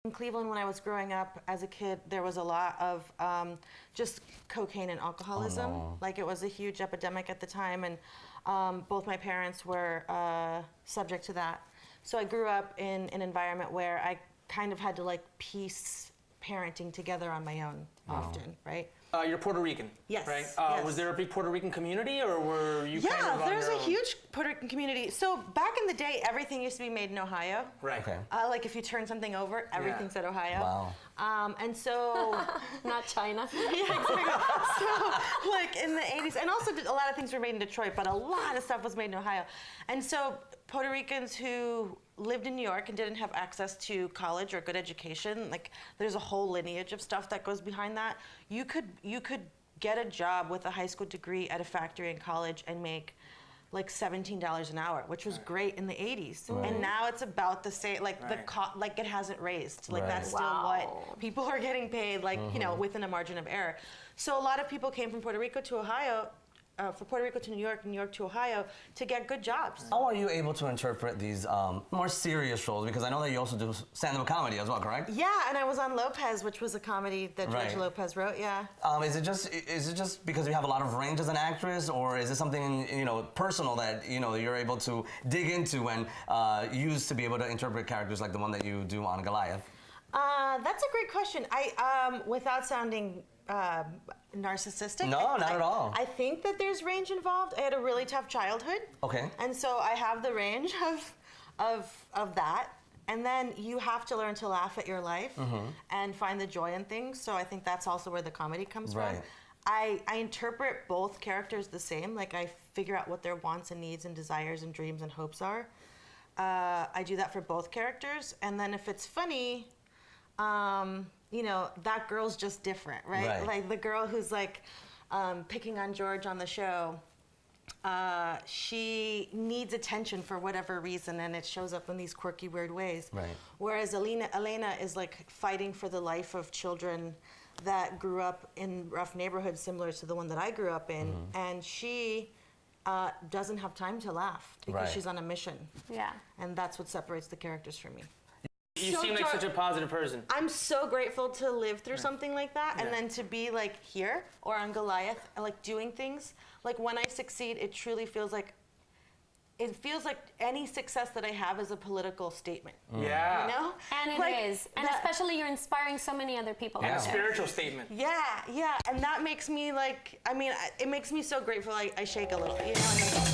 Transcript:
In Cleveland, when I was growing up as a kid, there was a lot of just cocaine and alcoholism. Oh, no. Like it was a huge epidemic at the time, and both my parents were subject to that. So I grew up in an environment where I kind of had to like piece parenting together on my own often, right? You're Puerto Rican, Yes, right? yes. Was there a big Puerto Rican community, or were you kind of on there's your a own? huge Puerto Rican community. So back in the day, everything used to be made in Ohio. Right. Okay. Like if you turn something over, everything said Ohio. Wow. And so, Not China. yeah, exactly. So like in the 80s, and also a lot of things were made in Detroit, but a lot of stuff was made in Ohio. And so Puerto Ricans who lived in New York and didn't have access to college or good education, like there's a whole lineage of stuff that goes behind that. You could get a job with a high school degree at a factory in college and make like $17 an hour, which was great in the 80s. Right. And now it's about the same, like like it hasn't raised. Like that's still what people are getting paid, like, you know, within a margin of error. So a lot of people came from Puerto Rico to Ohio, from Puerto Rico to New York to Ohio to get good jobs. How are you able to interpret these more serious roles? Because I know that you also do stand-up comedy as well, correct? Yeah, and I was on Lopez, which was a comedy that George Lopez wrote, yeah. Is it just because you have a lot of range as an actress, or is it something, you know, personal that, you know, you're able to dig into and use to be able to interpret characters like the one that you do on Goliath? That's a great question. I, without sounding narcissistic. No, not at all. I think that there's range involved. I had a really tough childhood. Okay. And so I have the range of that. And then you have to learn to laugh at your life and find the joy in things. So I think that's also where the comedy comes from. I interpret both characters the same. Like I figure out what their wants and needs and desires and dreams and hopes are. I do that for both characters. And then if it's funny, you know, that girl's just different, right? Like the girl who's like picking on George on the show, she needs attention for whatever reason, and it shows up in these quirky, weird ways. Whereas Elena is like fighting for the life of children that grew up in rough neighborhoods similar to the one that I grew up in, and she doesn't have time to laugh because she's on a mission. Yeah. And that's what separates the characters from me. You seem like such a positive person. I'm so grateful to live through something like that, and then to be like here or on Goliath, and like doing things. Like when I succeed, it truly feels like any success that I have is a political statement. Yeah. You know? And it like, is. And especially you're inspiring so many other people. And a spiritual statement. Yeah, yeah. And that makes me like, I mean, it makes me so grateful I shake a little, you know what I mean?